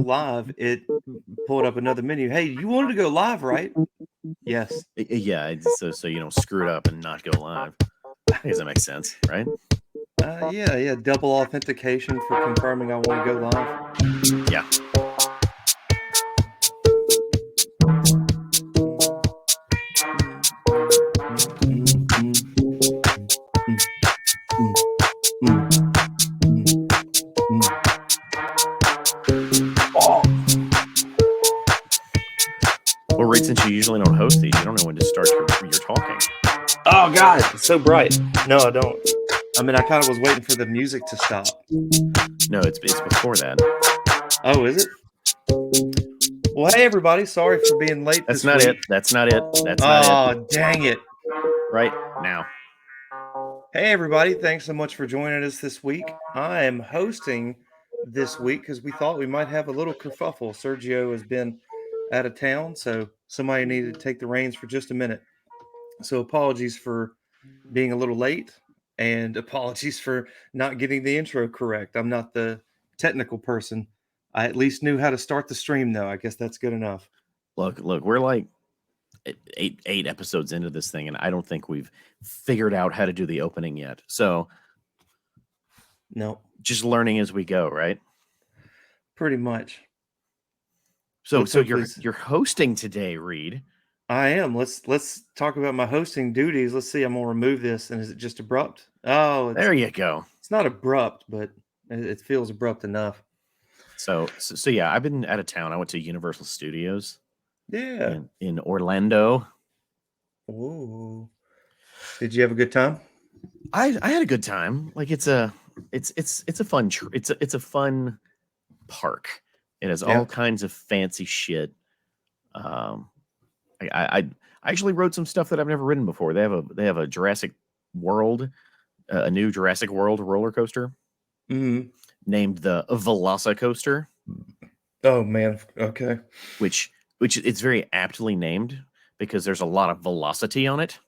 live, it pulled up another menu. Hey, you wanted to go live, right? Yes. Yeah, so you don't screw it up and not go live. I guess that makes sense, right? Yeah. Double authentication for confirming I want to go live. Yeah. Well, Reed, since you usually don't host these, you don't know when to start your talking. Oh God, it's so bright. No, I don't. I mean, I kind of was waiting for the music to stop. No, it's before that. Oh, is it? Well, hey everybody, sorry for being late That's this not week. it. That's not it. That's not it. Oh, dang it. Right now. Hey everybody, thanks so much for joining us this week. I am hosting this week because we thought we might have a little kerfuffle. Sergio has been out of town, so somebody needed to take the reins for just a minute. So apologies for being a little late and apologies for not getting the intro correct. I'm not the technical person. I at least knew how to start the stream though. I guess that's good enough. Look, we're like eight episodes into this thing, and I don't think we've figured out how to do the opening yet. So No, just learning as we go, right? pretty much. So Let's you're hopefully hosting today, Reed. I am. Let's talk about my hosting duties. Let's see. I'm gonna remove this, and is it just abrupt? Oh, There you go. it's not abrupt, but it feels abrupt enough. So yeah, I've been out of town. I went to Universal Studios Yeah. in Orlando. Ooh. Did you have a good time? I had a good time. Like it's a fun it's a fun park. It has Yeah. all kinds of fancy shit. Um, I actually wrote some stuff that I've never ridden before. They have a Jurassic World, a new Jurassic World roller coaster Mm-hmm. named the Velocicoaster, Oh man. Okay. which it's very aptly named because there's a lot of velocity on it.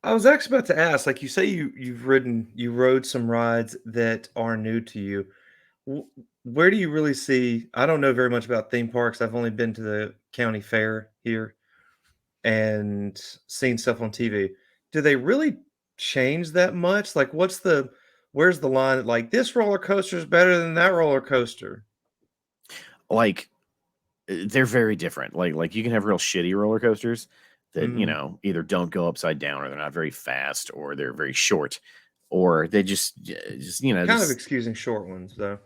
I was actually about to ask, like you say you rode some rides that are new to you. Wh- Where do you really see? I don't know very much about theme parks. I've only been to the county fair here and seen stuff on TV. Do they really change that much? Like, where's the line? Like, this roller coaster is better than that roller coaster. Like they're very different. Like you can have real shitty roller coasters that Mm, either don't go upside down, or they're not very fast, or they're very short, or they just kind of just excusing short ones though,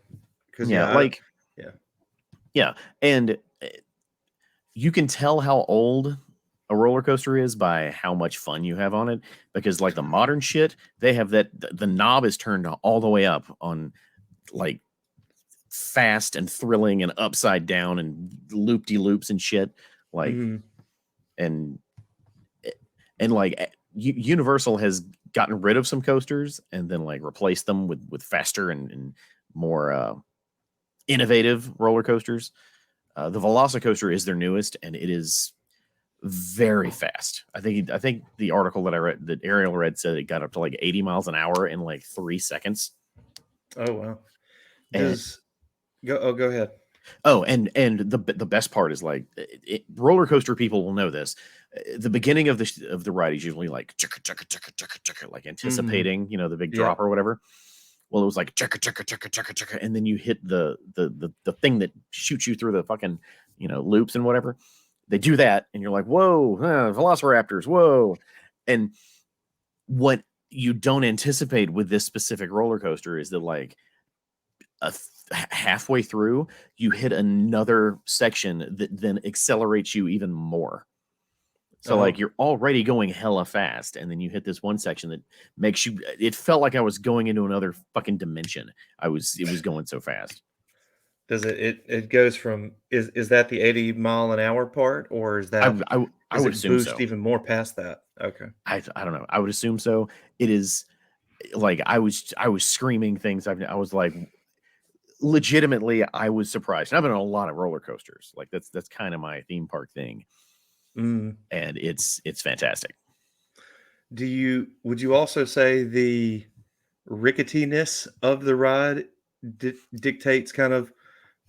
because yeah, yeah, like yeah. yeah, and you can tell how old a roller coaster is by how much fun you have on it, because like the modern shit, they have the knob is turned all the way up on like fast and thrilling and upside down and loop de loops and shit, like Mm, and like Universal has gotten rid of some coasters and then like replaced them with faster and more innovative roller coasters. The Velocicoaster is their newest, and it is very fast. I think the article that I read, that Ariel read, said it got up to like 80 miles an hour in like 3 seconds. oh wow. And Does go? Oh, go ahead. and the best part is like roller coaster people will know this. The beginning of the ride is usually like chicka, chicka, chicka, chicka, chicka, like Mm, anticipating, the big yeah. drop or whatever. Well, it was like chicka, chicka, chicka, chicka, chicka, and then you hit the thing that shoots you through the fucking loops and whatever. They do that, and you're like, whoa, velociraptors, whoa. And what you don't anticipate with this specific roller coaster is that like halfway through, you hit another section that then accelerates you even more. So like Oh, you're already going hella fast, and then you hit this one section that makes you. It felt like I was going into another fucking dimension. It was going so fast. does it goes from is that the 80 mile an hour part, or I does would it assume boost so. even more past that? Okay. I don't know. I would assume so. It is like I was screaming things. I was like, legitimately, I was surprised. And I've been on a lot of roller coasters. Like that's kind of my theme park thing, Mm. and it's fantastic. Would you also say the ricketiness of the ride dictates kind of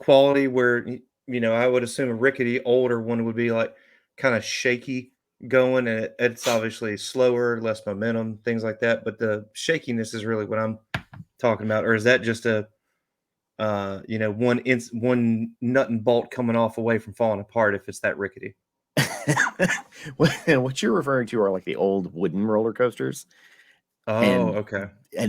quality where I would assume a rickety older one would be like kind of shaky going, and it's obviously slower, less momentum, things like that. But the shakiness is really what I'm talking about, or is that just a one nut and bolt coming off away from falling apart if it's that rickety? What you're referring to are like the old wooden roller coasters, Oh, and okay.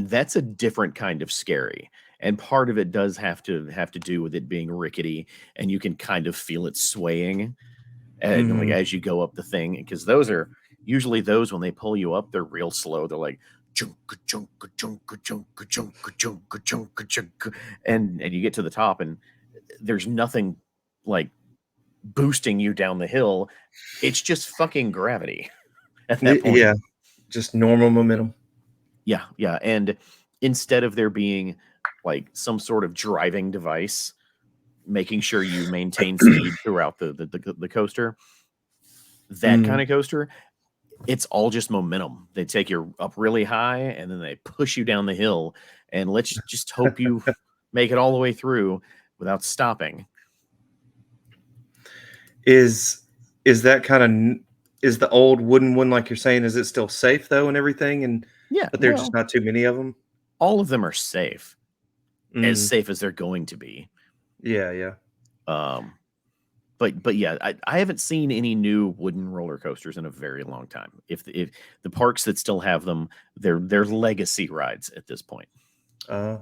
that's a different kind of scary. And part of it does have to do with it being rickety, and you can kind of feel it swaying, and like Mhm. as you go up the thing, because those are usually those when they pull you up, they're real slow. They're like chunk chunk chunk chunk chunk chunk chunk chunk, and you get to the top, and there's nothing like boosting you down the hill. It's just fucking gravity at that point. Yeah, just normal momentum. Yeah, yeah. And instead of there being like some sort of driving device making sure you maintain speed throughout the coaster, that kind Mm. of coaster, it's all just momentum. They take you up really high and then they push you down the hill, and let's just hope you make it all the way through without stopping. Is that kind of is the old wooden one, like you're saying, is it still safe though and everything? And Yeah, but there's just well, not too many of them. all of them are safe, as Mm. safe as they're going to be. Yeah, yeah. Um, but yeah, I haven't seen any new wooden roller coasters in a very long time. If the parks that still have them, they're legacy rides at this point. Uh,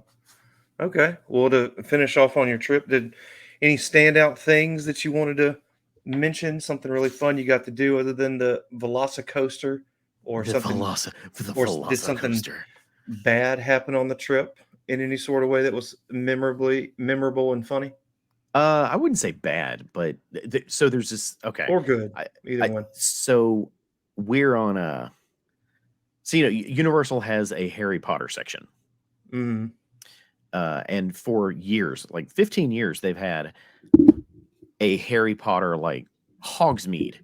okay. Well, to finish off on your trip, did any standout things that you wanted to mention? Something really fun you got to do other than the Velocicoaster, or something, The or did something Velocicoaster. bad happen on the trip in any sort of way that was memorable and funny, I wouldn't say bad, but so there's this. Okay, or good? I Either one. so we're on a. So Universal has a Harry Potter section, Mm. and for years, like 15 years, they've had a Harry Potter like Hogsmeade,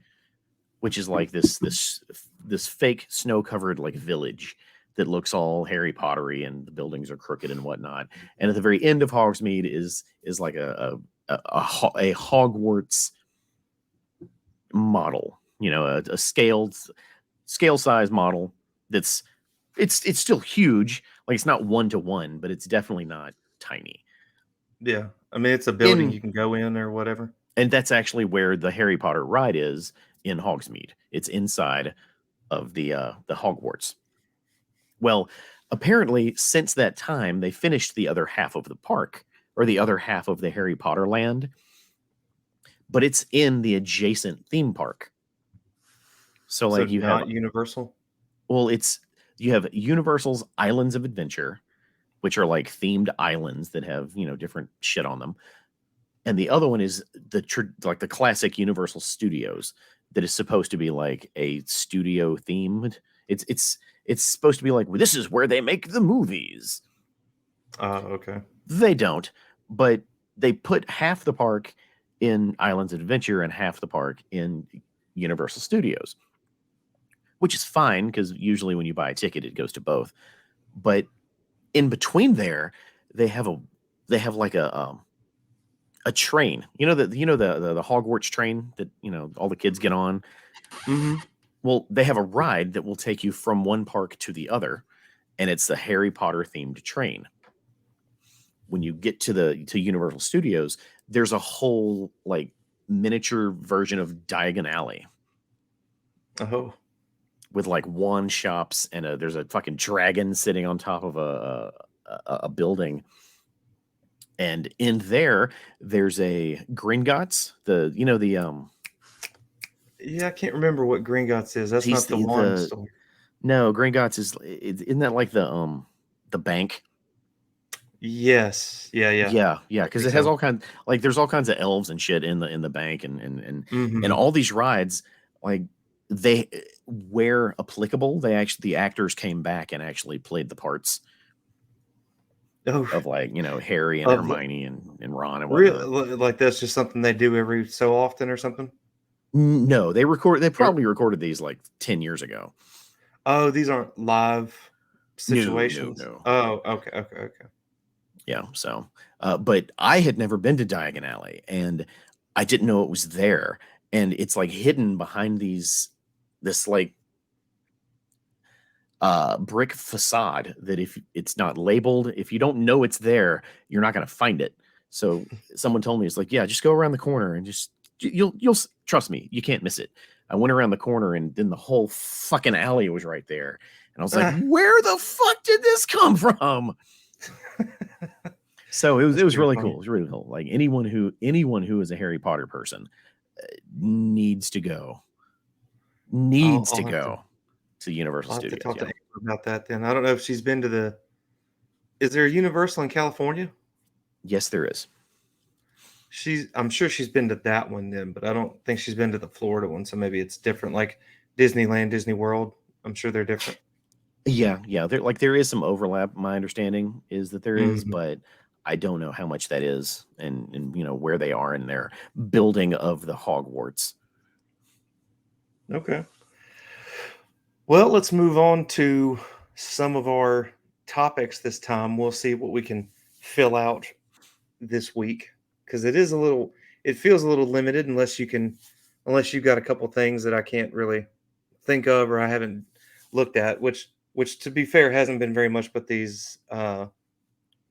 which is like this fake snow covered like village that looks all Harry Pottery and the buildings are crooked and whatnot. And at the very end of Hogsmeade is like a Hogwarts model, a scale size model that's it's still huge. Like it's not 1-to-1, but it's definitely not tiny. Yeah. I mean, it's a building In you can go in or whatever. And that's actually where the Harry Potter ride is in Hogsmeade. It's inside of the Hogwarts. Well, apparently, since that time, they finished the other half of the park, or the other half of the Harry Potter land, but it's in the adjacent theme park. So, So like, not Universal. it's you have Universal's Islands of Adventure, which are like themed islands that have different shit on them, and the other one is like the classic Universal Studios that is supposed to be like a studio themed. It's supposed to be like, well, this is where they make the movies. Okay. They don't, but they put half the park in Islands of Adventure and half the park in Universal Studios, which is fine because usually when you buy a ticket, it goes to both. But in between there, they have like a train. The Hogwarts train that all the kids get on. Mhm. Well, they have a ride that will take you from one park to the other, and it's the Harry Potter themed train. When you get to Universal Studios, there's a whole like miniature version of Diagon Alley Oh. with like wand shops, and there's a fucking dragon sitting on top of a building. And in there's a Gringotts, Yeah, I can't remember what Gringotts is. That's he's not the wand store. no, Gringotts isn't that like the bank? Yes. Yeah, yeah. Yeah, yeah, I because think it has so. all kinds, like there's all kinds of elves and shit in the bank, and Mhm. all these rides, like they where applicable, the actors came back and actually played the parts Oh, of like Harry and of Hermione and Ron and whatnot. real like that's just something they do every so often or something? No, they Or probably recorded these like 10 years ago. oh, these aren't live No, no, situations? no. Oh, okay, okay, okay. Yeah, so But I had never been to Diagon Alley, and I didn't know it was there. And it's like hidden behind this like brick facade that if it's not labeled, if you don't know it's there, you're not going to find it. So someone told me, it's like, yeah, just go around the corner and just you'll trust me, you can't miss it. I went around the corner and then the whole fucking alley was right there. And I was like, where the fuck did this come from? So it was really cool. It was really cool. Like anyone who is a Harry Potter person needs to go. To Universal I'll have Studios. to talk to Amber about that then. I don't know if she's been to the. Is there a Universal in California? Yes, there is. I'm sure she's been to that one then, but I don't think she's been to the Florida one. So maybe it's different, like Disneyland, Disney World. I'm sure they're different. Yeah. There is some overlap. My understanding is that there is, but I don't know how much that is, and where they are in their building of the Hogwarts. Okay. Well, let's move on to some of our topics this time. We'll see what we can fill out this week because it feels a little limited unless you've got a couple things that I can't really think of or I haven't looked at, which to be fair hasn't been very much, but these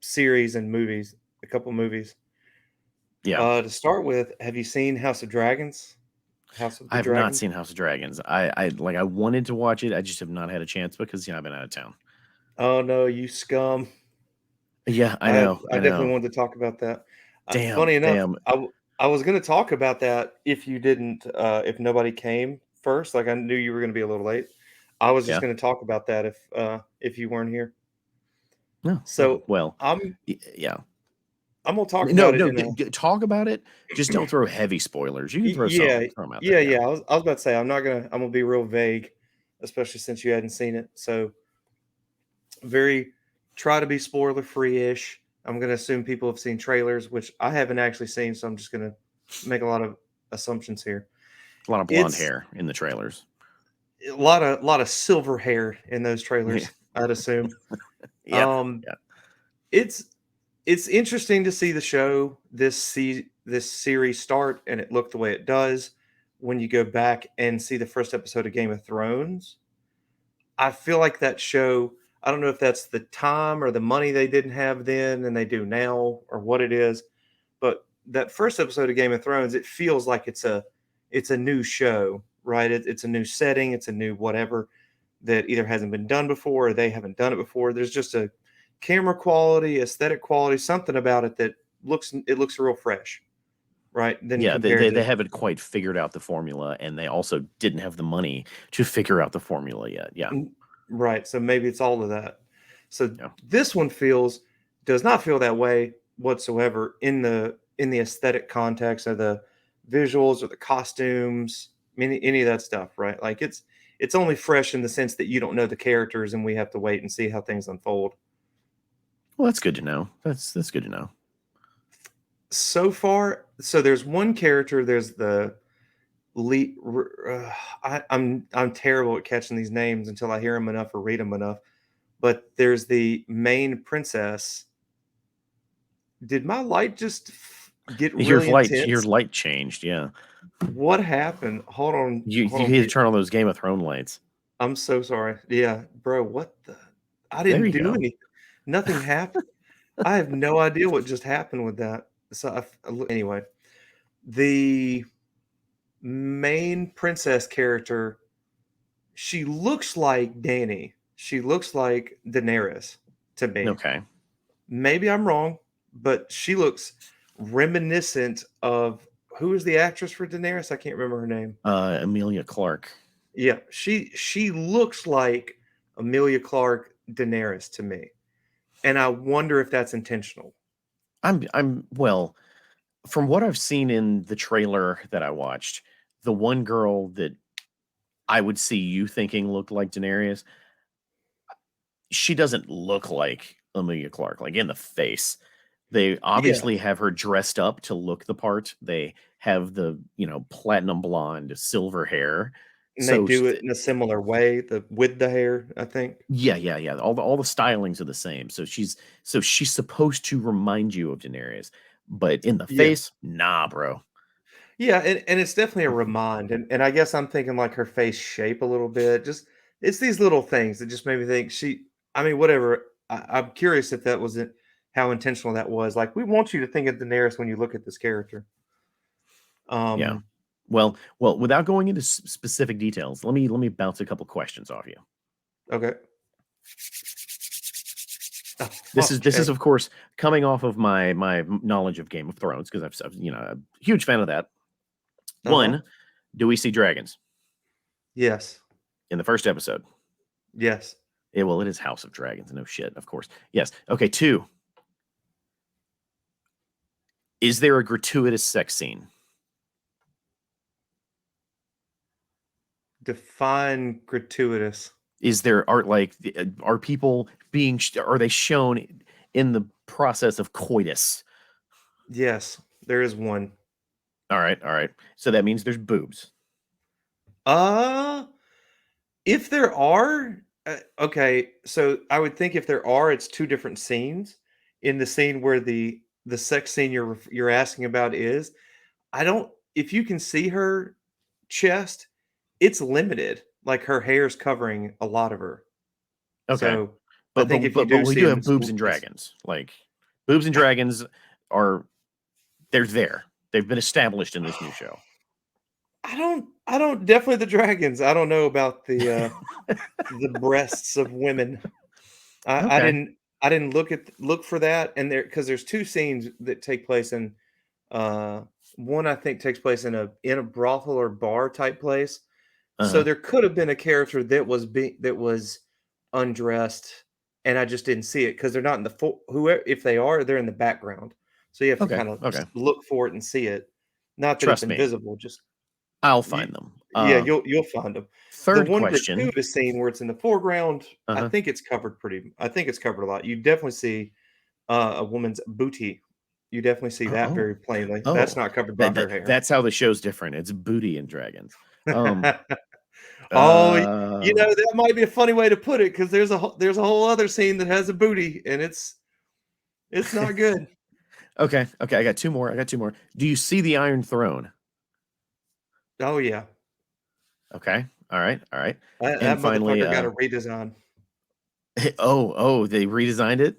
series and movies, a couple movies. Yeah. To start with, have you seen House of Dragons? I have not seen House of Dragons. I wanted to watch it. I just have not had a chance because I've been out of town. Oh no, you scum! Yeah, I know. I definitely wanted to talk about that. Damn. Funny enough, I was going to talk about that if you didn't, if nobody came first. Like I knew you were going to be a little late. I was just going to talk about that if you weren't here. No. So yeah. I'm gonna talk about it. Talk about it. Just don't throw heavy spoilers. You can throw some out there. Yeah. I was about to say I'm gonna be real vague, especially since you hadn't seen it. So try to be spoiler free ish. I'm gonna assume people have seen trailers, which I haven't actually seen, so I'm just gonna make a lot of assumptions here. A lot of blonde hair in the trailers. A lot of silver hair in those trailers, I'd assume. It's interesting to see the show this series start and it looked the way it does. When you go back and see the first episode of Game of Thrones, I feel like that show, I don't know if that's the time or the money they didn't have then and they do now or what it is, but that first episode of Game of Thrones, it feels like it's a new show, right? It's a new setting, it's a new whatever that either hasn't been done before or they haven't done it before. There's just a camera quality, aesthetic quality, something about it that looks real fresh, right? Then they haven't quite figured out the formula, and they also didn't have the money to figure out the formula yet. Yeah, right. So maybe it's all of that. So this one does not feel that way whatsoever in the aesthetic context of the visuals or the costumes, any of that stuff, right? Like it's only fresh in the sense that you don't know the characters, and we have to wait and see how things unfold. Well, that's good to know. That's good to know. So far, so there's one character. There's the lead. I'm terrible at catching these names until I hear them enough or read them enough. But there's the main princess. Did my light just get really intense? Your light changed. Yeah. What happened? Hold on. You need to turn on those Game of Thrones lights. I'm so sorry. Yeah, bro. What the? I didn't do anything. Nothing happened. I have no idea what just happened with that. So anyway, the main princess character, she looks like Dany. She looks like Daenerys to me. Okay. Maybe I'm wrong, but she looks reminiscent of who is the actress for Daenerys? I can't remember her name. Emilia Clarke. Yeah, she looks like Emilia Clarke Daenerys to me. And I wonder if that's intentional. Well, from what I've seen in the trailer that I watched, the one girl that I would see you thinking looked like Daenerys, she doesn't look like Emilia Clarke, like in the face. They obviously have her dressed up to look the part. They have the, platinum blonde, silver hair. And they So do it in a similar way, with the hair, I think. yeah. All the stylings are the same. So she's supposed to remind you of Daenerys, but in the Yeah. face, nah, bro. Yeah, and it's definitely a remind, and I guess I'm thinking, like, her face shape a little bit, just it's these little things that just made me think I mean, whatever, I'm curious if that wasn't how intentional that was, like, we want you to think of Daenerys when you look at this character. Yeah. Um, Well, without going into specific details, let me bounce a couple questions off you. okay. This is Okay. of course coming off of my knowledge of Game of Thrones because I'm a huge fan of that. Uh-huh. One, do we see dragons Yes. in the first episode? Yes. Well, it is House of Dragons. No shit, of course. Yes. Okay. Two, is there a gratuitous sex scene? Define gratuitous. Is there are people are they shown in the process of coitus? Yes, there is one. All right. So that means there's boobs. Uh, if there are, okay, so I would think if there are, it's 2 different scenes. In the scene where the sex scene you're asking about is, I don't if you can see her chest, it's limited, like, her hair's covering a lot of her. Okay. So, I But think but if you but but do we see do them, have boobs and it's dragons. Like boobs and dragons are they're there. They've been established in this new show. I don't definitely the dragons. I don't know about the breasts of women. I Okay. didn't look for that, and because there's 2 scenes that take place in, uh, one I think takes place in a brothel or bar type place. So Uh-huh. there could have been a character that was undressed, and I just didn't see it because 'cause they're not in the full whoever if they are, they're in the background. So you have to Okay. kinda Okay. look for it and see it. Not that it's Trust me. invisible, just I'll you find them. yeah, you'll find them. The Third one question. gratuitous scene where it's in the foreground, Uh-huh. I think it's covered a lot. You definitely see, a woman's booty. You definitely see Oh, that oh. very plainly. That's Oh. not covered by That, her that hair. that's how the show's different. It's booty and dragons. Um Oh, uh that might be a funny way to put it because there's a whole other scene that has a booty, and it's not good. okay, okay, I got two more. Do you see the Iron Throne? Oh, yeah. Okay. All right. All right. That And finally, motherfucker got a redesign. oh, they redesigned it?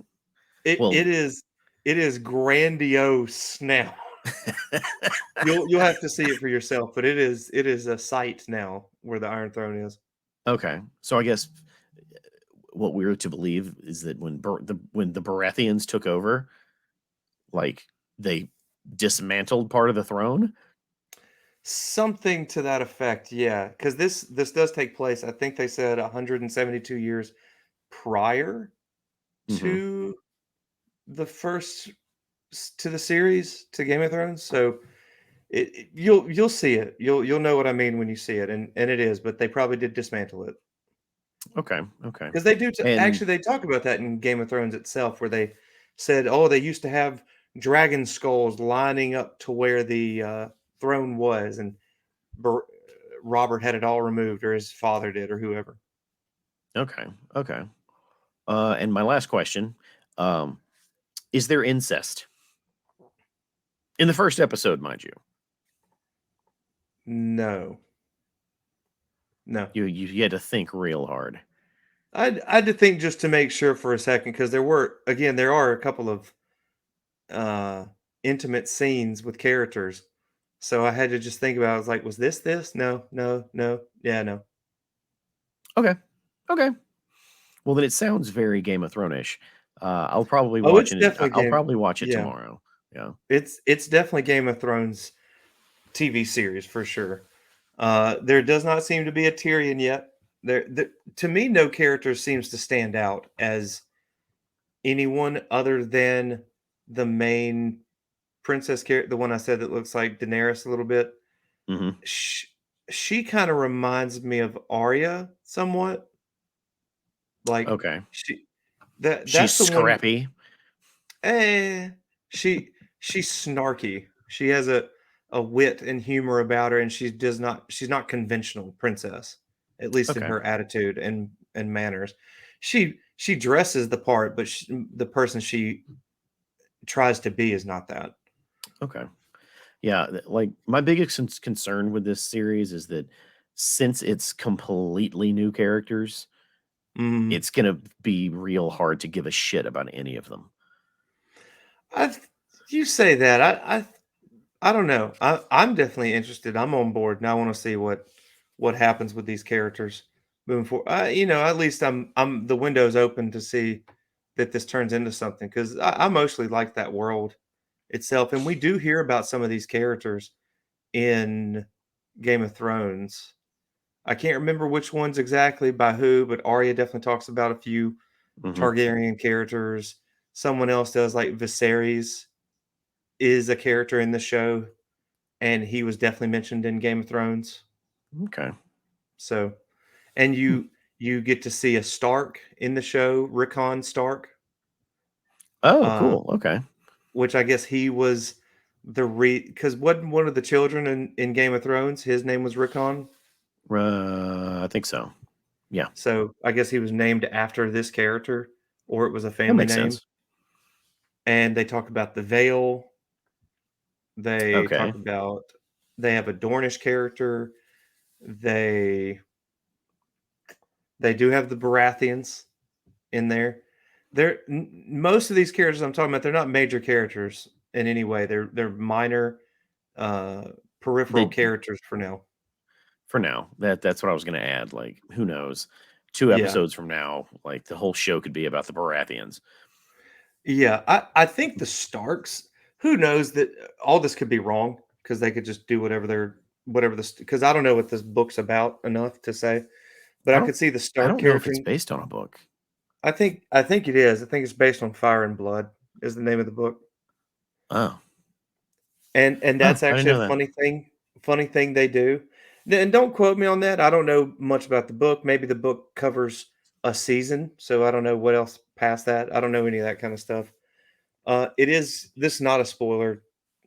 It Well, it is it is grandiose now. You'll have to see it for yourself, but it is a sight now where the Iron Throne is. okay. So I guess what we're to believe is that when the Baratheons took over, like they dismantled part of the throne. Something to that effect, yeah. Because this does take place, I think they said 172 years prior Hmm. to the first to the series, to Game of Thrones, so you'll see it. You'll know what I mean when you see it, and it is, but they probably did dismantle it. Okay. Okay. Because they do And actually, they talk about that in Game of Thrones itself, where they said, "Oh, they used to have dragon skulls lining up to where the, throne was, and Ber Robert had it all removed, or his father did, or whoever." okay. Okay. And my last question, um, is there incest in the first episode, mind you? No. No. You had to think real hard. I had to think just to make sure for a second, because there are a couple of, uh, intimate scenes with characters, so I had to just think about it. I was like, "Was this this? No, no, no. Yeah, no." Okay. Okay. Well, then it sounds very Game of Thrones-ish. Oh, it's definitely I'll game probably watch it yeah. tomorrow. Yeah. It's definitely Game of Thrones TV series for sure. There does not seem to be a Tyrion yet. To me, no character seems to stand out as anyone other than the main princess character, the one I said that looks like Daenerys a little bit. Hmm. Sh she kinda reminds me of Arya somewhat. Like, Okay. She's that's the one. scrappy. Eh, she she's snarky. She has a wit and humor about her, and she's not conventional princess, at least in Okay. her attitude and manners. She dresses the part, but the person she tries to be is not that. Okay. Yeah, like my biggest concern with this series is that since it's completely new characters, Mm. it's gonna be real hard to give a shit about any of them. I You say that I don't know. I'm definitely interested. I'm on board, and I want to see what happens with these characters moving forward. At least I'm the window's open to see that this turns into something because I mostly like that world itself, and we do hear about some of these characters in Game of Thrones. I can't remember which ones exactly by who, but Arya definitely talks about a few Hmm. Targaryen characters. Someone else does, like Viserys is a character in the show, and he was definitely mentioned in Game of Thrones. Okay. So, and Hmm. you get to see a Stark in the show, Rickon Stark, Oh, uh, cool. Okay. which I guess he was because wasn't one of the children in Game of Thrones, his name was Rickon. I think so. Yeah, So I guess he was named after this character, or it was a that family makes name. sense. And they talk about the Vale. They Okay. talk about they have a Dornish character. They they do have the Baratheons in there. Most of these characters I'm talking about, they're not major characters in any way. They're minor, uh, peripheral They characters for now. for now. That's what I was gonna add. Like, who knows? Two Yeah, episodes from now, like the whole show could be about the Baratheons. yeah. I think the Starks. Who knows that all this could be wrong because they could just do whatever this because I don't know what this book's about enough to say, but I I don't could see the I Stark don't know if character. it's based on a book. I think it is. I think it's based on Fire and Blood is the name of the book. Oh. And Oh, that's I didn't actually know a that. funny thing they do. And don't quote me on that. I don't know much about the book. Maybe the book covers a season, so I don't know what else past that. I don't know any of that kind of stuff. This is not a spoiler.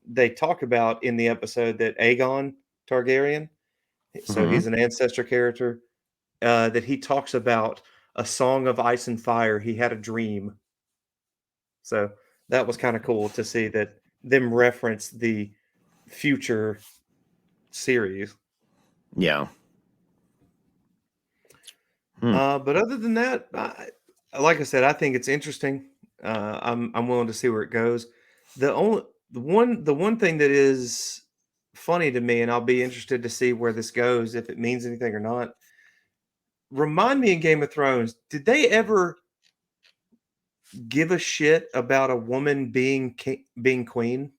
They talk about in the episode that Aegon Targaryen, so Mhm. he's an ancestor character, that he talks about a song of ice and fire. He had a dream. So that was kind of cool to see that them reference the future series. Yeah. Hmm. But other than that, like I said, I think it's interesting. I'm willing to see where it goes. The one thing that is funny to me, and I'll be interested to see where this goes if it means anything or not. Remind me in Game of Thrones, did they ever give a shit about a woman being queen?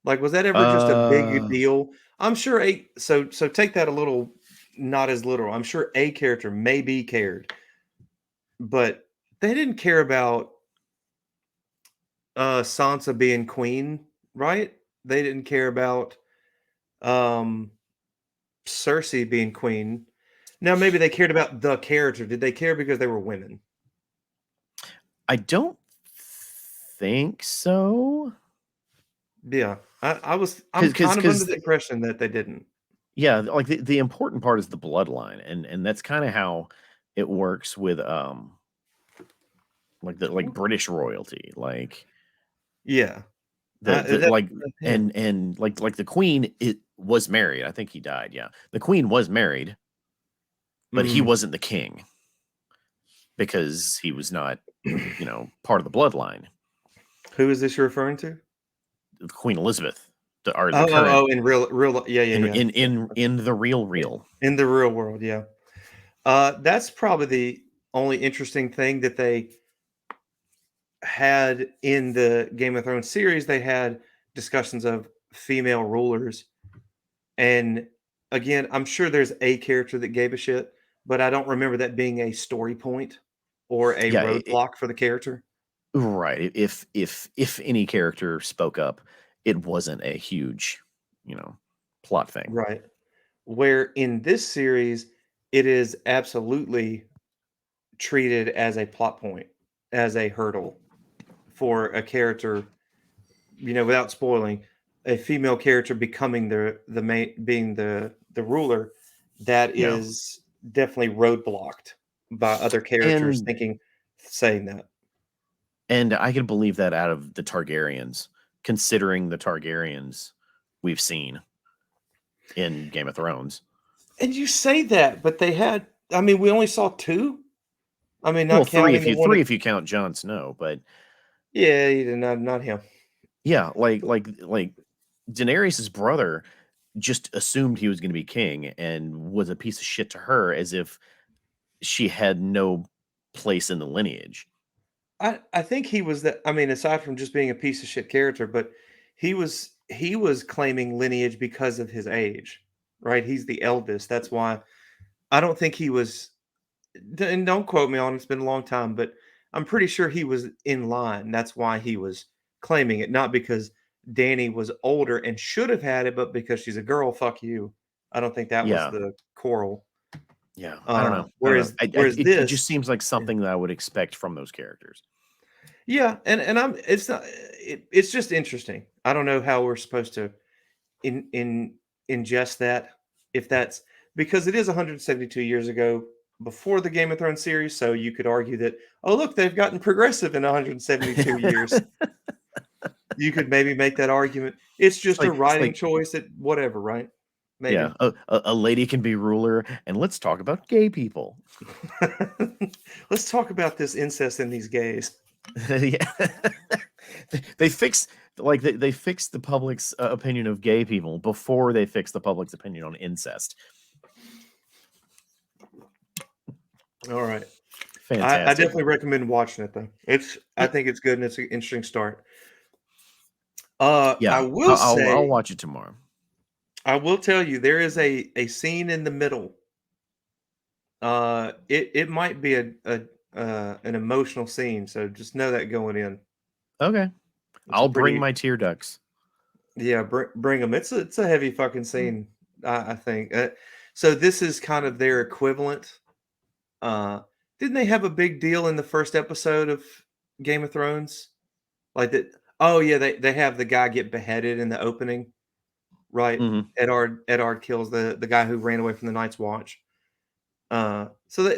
Like, was that ever just a big Uh, deal? I'm sure so take that a little not as literal. I'm sure a character maybe cared, but they didn't care about Sansa being queen, right? They didn't care about um Cersei being queen. Now maybe they cared about the character. Did they care because they were women? I don't think so. Yeah. I'm Because kind of under because the impression that they didn't. yeah, like the important part is the bloodline, and that's kind of how it works with like the like British royalty, like Yeah. the That like yeah. and like the queen it was married. I think he died. Yeah, the queen was married, but he Mm. wasn't the king because he was not part of the bloodline. Who is this you're referring to? Queen Elizabeth, or the Oh, oh, current oh, in real, yeah, yeah, yeah. in the real. In the real world, yeah. That's probably the only interesting thing that they had in the Game of Thrones series. They had discussions of female rulers, and again, I'm sure there's a character that gave a shit, but I don't remember that being a story point or a Yeah, roadblock for the character. right. If any character spoke up, it wasn't a huge, you know, plot thing. Right. Where in this series, it is absolutely treated as a plot point, as a hurdle for a character, without spoiling, a female character becoming the main, being the ruler, that Yeah. is definitely roadblocked by other characters And saying that. I can believe that out of the Targaryens, considering the Targaryens we've seen in Game of Thrones. And you say that, but they had. I mean, we only saw two. I mean, Well, not counting the one. three if you count Jon Snow, but Yeah, not him. yeah, like Daenerys' brother just assumed he was going to be king and was a piece of shit to her as if she had no place in the lineage. I think he was that. I mean, aside from just being a piece of shit character, but he was claiming lineage because of his age, right? He's the eldest. That's why I don't think he was. And don't quote me on it, it's been a long time, but I'm pretty sure he was in line. That's why he was claiming it, not because Danny was older and should have had it, but because she's a girl. Fuck you. I don't think that was Yeah, the quarrel. yeah. I don't know. I don't know. Whereas It just this, seems like something that I would expect from those characters. yeah, and I'm it's not it's just interesting. I don't know how we're supposed to in ingest that, if that's because it is 172 years ago before the Game of Thrones series, so you could argue that, oh look, they've gotten progressive in 172 years. You could maybe make that argument. It's just a It's writing like choice that whatever, right? yeah, Maybe. a lady can be ruler, and let's talk about gay people. Let's talk about this incest in these gays. Yeah. They fix they fix the public's opinion of gay people before they fix the public's opinion on incest. All right. I Fantastic. definitely recommend watching it though. I It, think it's good and it's an interesting start. yeah, I will I'll say, watch it tomorrow. I will tell you, there is a scene in the middle. It might be a an emotional scene, so just know that going in. Okay, It's a I'll bring pretty my tear ducts. yeah. Bring them. It's a heavy fucking scene. I think. So this is kind of their equivalent. Uh, didn't they have a big deal in the first episode of Game of Thrones? Like that. Oh yeah, they have the guy get beheaded in the opening, right? Hmm. Eddard kills the guy who ran away from the Night's Watch. So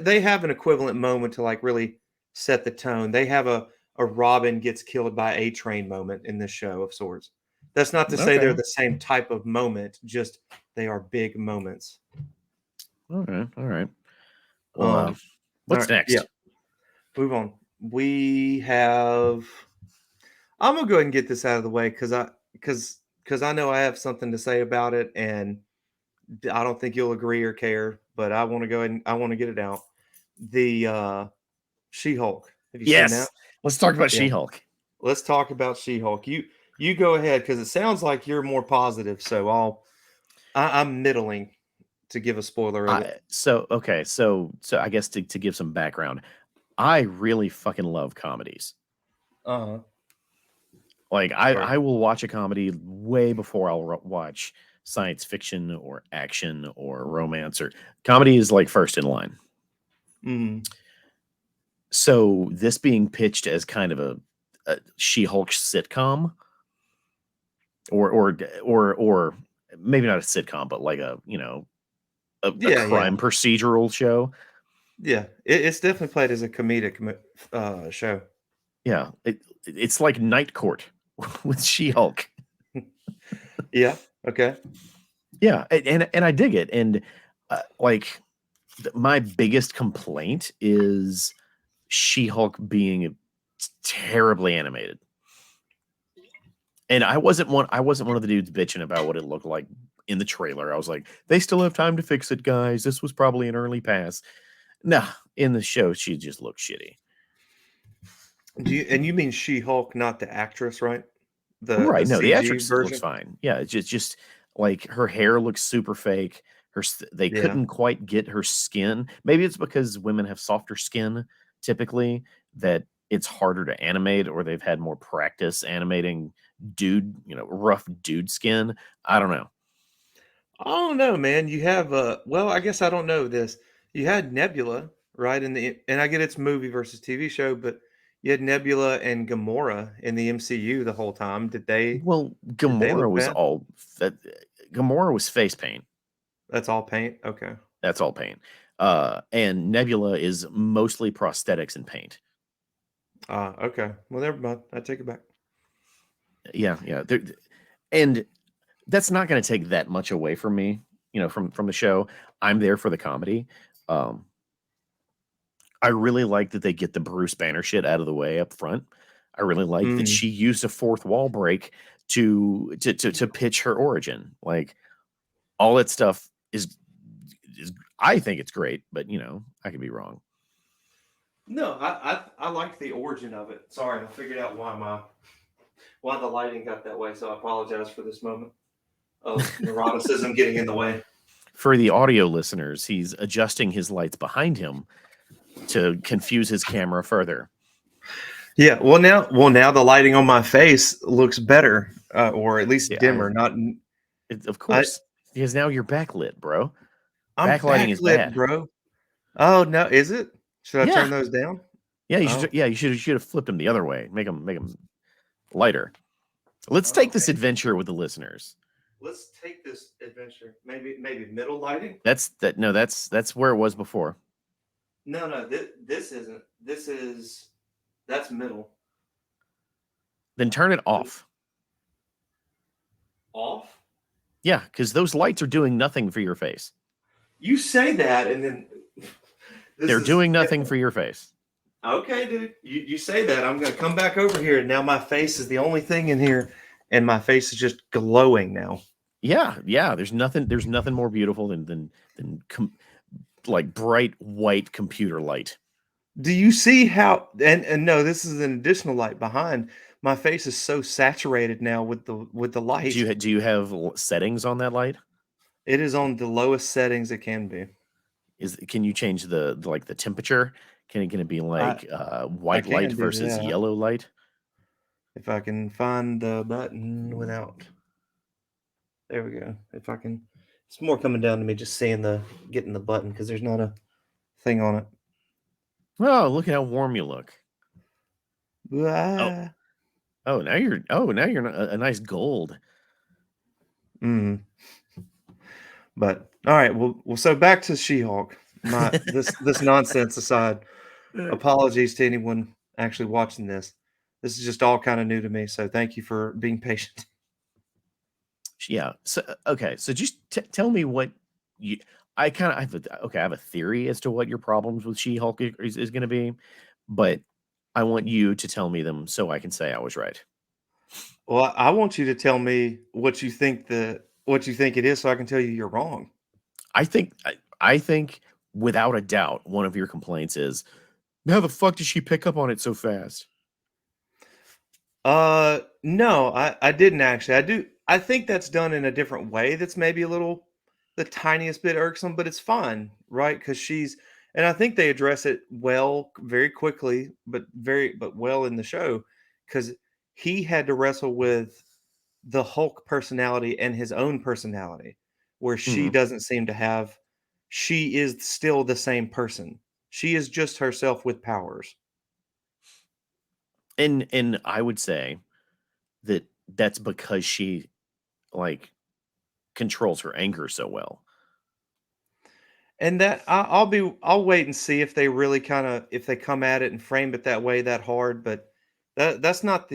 they have an equivalent moment to like really set the tone. They have a Robin gets killed by a train moment in this show of sorts. That's not to say they're Okay. the same type of moment, just they are big moments. Okay. All right. Well, All what's right, yeah, next? move on. We have. I'm gonna go ahead and get this out of the way because I know I have something to say about it, and I don't think you'll agree or care, but I want to go ahead and I want to get it out. The She-Hulk. Have you seen that? Yes. Let's talk about Yeah. She-Hulk. Let's talk about She-Hulk. You go ahead because it sounds like you're more positive. So I'm middling to give a spoiler of it. So I guess to give some background, I really fucking love comedies. Uh-huh. Like Sorry. I will watch a comedy way before I'll watch science fiction or action or romance or comedy is like first in line. Mm. So this being pitched as kind of a She-Hulk sitcom or maybe not a sitcom, but like a a Yeah, yeah, crime procedural show. yeah. It's definitely played as a comedic show. Yeah, it's like Night Court with She-Hulk. Yeah. Okay. Yeah, and I dig it. And like my biggest complaint is She-Hulk being terribly animated. And I wasn't one of the dudes bitching about what it looked like in the trailer. I was like, they still have time to fix it, guys. This was probably an early pass. Nah, in the show, she just looked shitty. You mean She-Hulk, not the actress, right? The Right. No, the CG actress looks version? fine. Yeah, it's just like her hair looks super fake. They Yeah. couldn't quite get her skin. Maybe it's because women have softer skin typically that it's harder to animate or they've had more practice animating rough dude skin. I don't know. I don't know, man. You have well, I guess I don't know this. You had Nebula, right? And I get it's movie versus TV show, but You had Nebula and Gamora in the MCU the whole time. Well, Did they look bad? that Gamora was face paint. That's all paint? Okay. That's all paint. And Nebula is mostly prosthetics and paint. Okay. Well, never mind. I take it back. Yeah, yeah. And that's not going to take that much away from me, from the show. I'm there for the comedy. Um, I really like that they get the Bruce Banner shit out of the way up front. I really like that Mm. she used a fourth wall break to pitch her origin. Like all that stuff is I think it's great, but I could be wrong. No, I like the origin of it. Sorry, I figured out why the lighting got that way, so I apologize for this moment of neuroticism getting in the way. For the audio listeners, he's adjusting his lights behind him to confuse his camera further. Yeah, well now the lighting on my face looks better, or at least dimmer. Of course, because now you're backlit, bro. I'm Backlighting is backlit, bad, bro. Oh no, is it? Should I Yeah, turn those down? yeah. You Oh, should. Yeah, you should have flipped them the other way. Make them lighter. Let's take this okay. adventure with the listeners. Let's take this adventure. Maybe middle lighting. That's where it was before. No, this isn't. That's middle. Then turn it off. Off? Yeah, because those lights are doing nothing for your face. You say that, and then They're doing nothing for your face. Okay, dude. You say that. I'm gonna come back over here, and now my face is the only thing in here, and my face is just glowing now. Yeah. There's nothing more beautiful than like bright white computer light. Do you see how? And no, this is an additional light behind. My face is so saturated now with the light. Do you have settings on that light? It is on the lowest settings it can be. Can you change the temperature? Can it be like white can light do versus that. yellow light? If I can find the button without, there we go. If I can, it's more coming down to me just seeing getting the button because there's not a thing on it. Oh, look at how warm you look. Ah. Now you're a nice gold. Mm. But all right, well, so back to She-Hulk. This nonsense aside, apologies to anyone actually watching this. This is just all kind of new to me, so thank you for being patient. Yeah. So okay. So just tell me what you. I have a theory as to what your problems with She-Hulk is going to be, but I want you to tell me them so I can say I was right. Well, I want you to tell me what you think it is, so I can tell you you're wrong. I think without a doubt, one of your complaints is, how the fuck did she pick up on it so fast? No, I didn't actually. I think that's done in a different way. That's maybe the tiniest bit irksome, but it's fine, right? And I think they address it well, very quickly, but well in the show, because he had to wrestle with the Hulk personality and his own personality, where she Mhm. doesn't seem to have. She is still the same person. She is just herself with powers. And I would say that that's because she like controls her anger so well. And that I'll wait and see if they really if they come at it and frame it that way that hard, but that's just not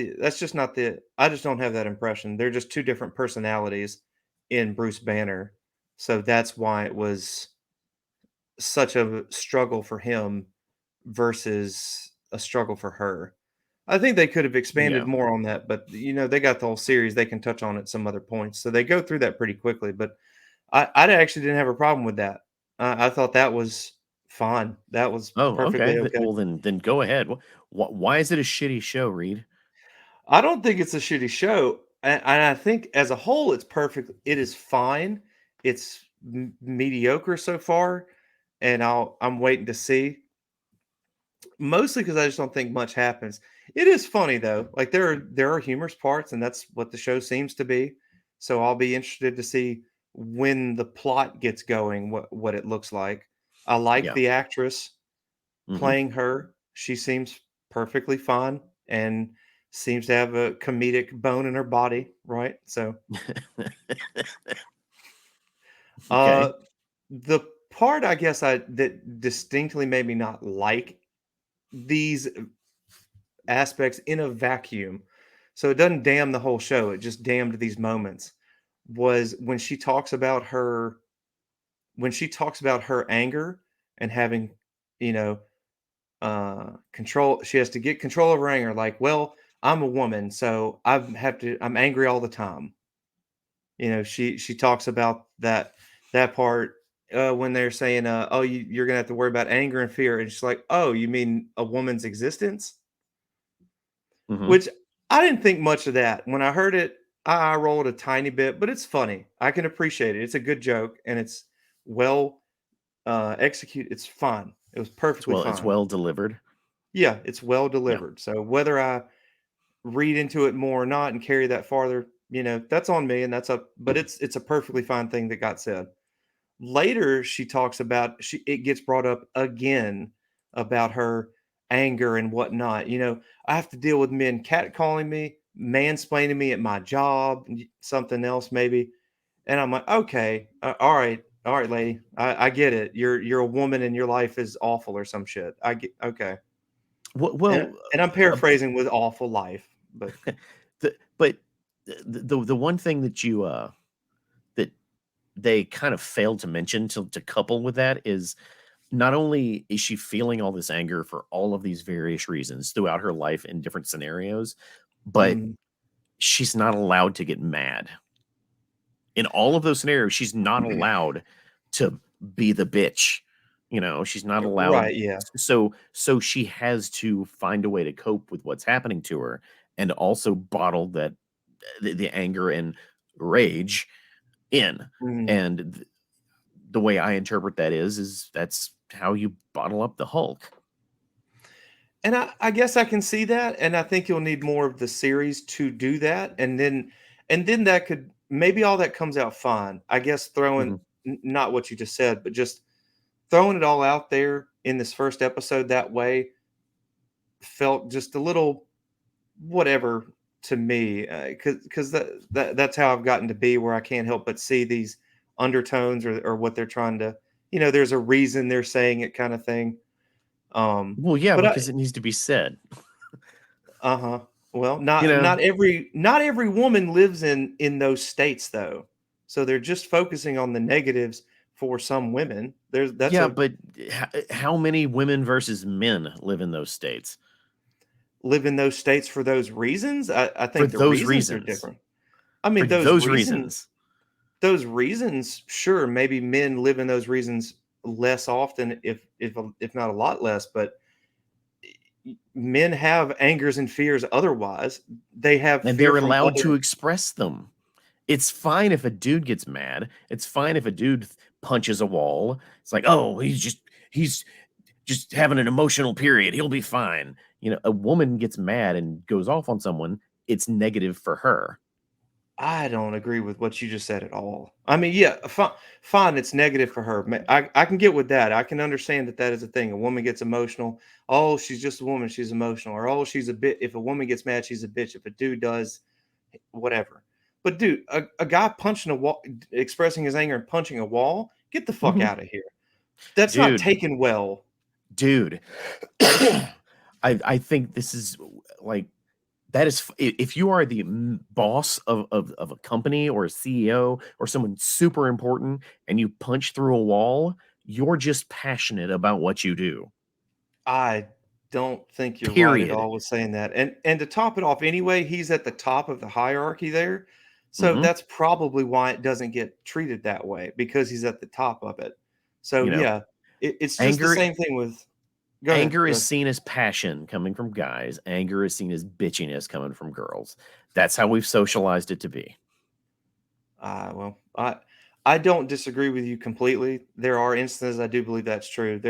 the I just don't have that impression. They're just two different personalities in Bruce Banner. So that's why it was such a struggle for him versus a struggle for her. I think they could have expanded Yeah. more on that, but they got the whole series. They can touch on it some other points, so they go through that pretty quickly. But I actually didn't have a problem with that. I thought that was fine. That was Oh, okay. perfectly okay. Well, then go ahead. Why is it a shitty show, Reed? I don't think it's a shitty show, and I think as a whole, it's perfect. It is fine. It's mediocre so far, and I'm waiting to see. Mostly because I just don't think much happens. It is funny though. Like there are humorous parts, and that's what the show seems to be. So I'll be interested to see when the plot gets going, what it looks like. I like Yeah. the actress Hmm. playing her. She seems perfectly fine and seems to have a comedic bone in her body, right? So, Okay. uh, the part I guess I that distinctly made me not like these aspects in a vacuum, so it doesn't damn the whole show, it just damned these moments, was when she talks about her anger and having, you know, control. She has to get control of her anger. Like, well, I'm a woman, so I'm angry all the time. She talks about that part when they're saying, "Oh, you're gonna have to worry about anger and fear," and she's like, "Oh, you mean a woman's existence?" Hmm. Which I didn't think much of that. When I heard it, I rolled a tiny bit, but it's funny. I can appreciate it. It's a good joke, and it's well executed. It's fine. It was perfectly It's fine. well delivered. Yeah, it's well Yeah. delivered. So whether I read into it more or not and carry that farther, that's on me, and but it's a perfectly fine thing that got said. Later, she talks about it gets brought up again about her anger and whatnot. I have to deal with men catcalling me, mansplaining me at my job, and something else maybe. And I'm like, okay, all right, lady, I get it. You're a woman and your life is awful or some shit. I get okay, and Well, and I'm paraphrasing with awful life, but but the one thing that that they kind of failed to mention to couple with that is not only is she feeling all this anger for all of these various reasons throughout her life in different scenarios, but mm, she's not allowed to get mad. In all of those scenarios, she's not allowed to be the bitch. She's not allowed. right, yeah. So she has to find a way to cope with what's happening to her and also bottle the anger and rage in. Mm. And the way I interpret that is that's how you bottle up the Hulk. And I guess I can see that, and I think you'll need more of the series to do that, and then that could maybe all that comes out fine. I guess throwing Mhm. not what you just said, but just throwing it all out there in this first episode that way felt just a little whatever to me, because that's how I've gotten to be where I can't help but see these undertones or what they're trying to, there's a reason they're saying it kind of thing. Um, Well, yeah, but I, because it needs to be said. uh-huh. Well, You not know, not every woman lives in those states though. So they're just focusing on the negatives for some women. That's yeah, a but how many women versus men live in those states live in those states for those reasons. I for think the those reasons are reasons? different. I For mean, those reasons. those reasons, sure, maybe men live in those reasons less often, if not a lot less, but men have angers and fears otherwise. They have And fear they're from allowed to other. express them. It's fine if a dude gets mad. It's fine if a dude punches a wall. It's like, oh, he's just having an emotional period. He'll be fine. A woman gets mad and goes off on someone. It's negative for her. I don't agree with what you just said at all. I mean, yeah, fine, it's negative for her. I can get with that. I can understand that is a thing. A woman gets emotional. Oh, she's just a woman. She's emotional. Or, oh, she's a bit. If a woman gets mad, she's a bitch. If a dude does, whatever. But, dude, a guy punching a wall, expressing his anger and punching a wall, get the fuck Mhm. out of here. That's not Dude, taken well. dude. I think this is like that is if you are the boss of a company or a CEO or someone super important and you punch through a wall, you're just passionate about what you do. I don't think you're right at Period. all with saying that. And to top it off anyway, he's at the top of the hierarchy there. So Hmm. that's probably why it doesn't get treated that way because he's at the top of it. So You know, yeah, it's just the anger same thing with go ahead. anger Go is ahead. seen as passion coming from guys. Anger is seen as bitchiness coming from girls. That's how we've socialized it to be. Well, I don't disagree with you completely. There are instances I do believe that's true.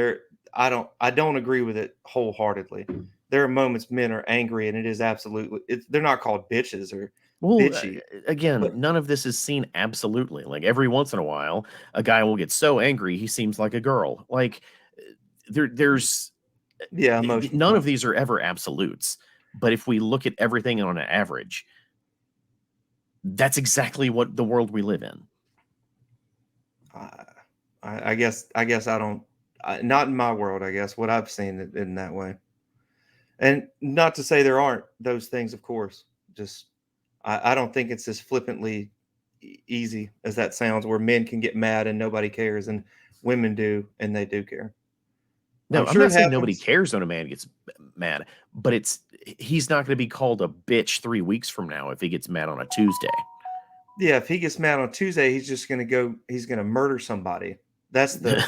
I don't agree with it wholeheartedly. There are moments men are angry and it is absolutely they're not called bitches or Well, bitchy, again, but none of this is seen absolutely. Like every once in a while, a guy will get so angry he seems like a girl. Like there's Yeah, emotional None of content. these are ever absolutes. But if we look at everything on an average, that's exactly what the world we live in. I guess I don't. Not in my world. I guess what I've seen it in that way. And not to say there aren't those things, of course. Just I don't think it's as flippantly easy as that sounds, where men can get mad and nobody cares, and women do and they do care. No, I'm I'm sure not it saying nobody happens. cares when a man gets mad, but he's not going to be called a bitch 3 weeks from now if he gets mad on a Tuesday. Yeah, if he gets mad on Tuesday, he's just gonna go. He's gonna murder somebody. That's the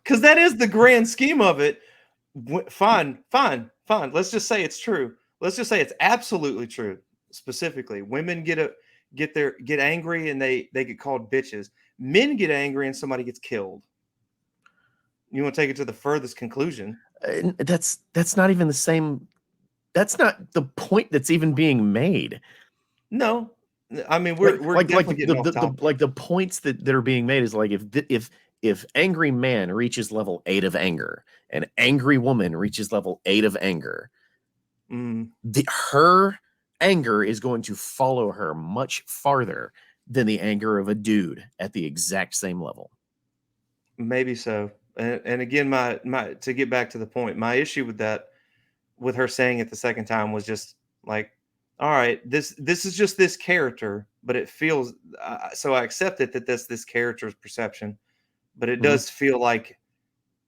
because that is the grand scheme of it. Fine, fine, fine. Let's just say it's true. Let's just say it's absolutely true. Specifically, women get angry and they get called bitches. Men get angry and somebody gets killed. You want to take it to the furthest conclusion? That's not even the same. That's not the point that's even being made. No, I mean Like we're like like definitely getting off topic. the points that are being made is like if angry man reaches level 8 of anger, an angry woman reaches level 8 of anger, Mm, her anger is going to follow her much farther than the anger of a dude at the exact same level. maybe so. And again, my to get back to the point, my issue with that, with her saying it the second time, was just like, all right, this is just this character, but it feels so I accept it that that's this character's perception, but it Mhm. does feel like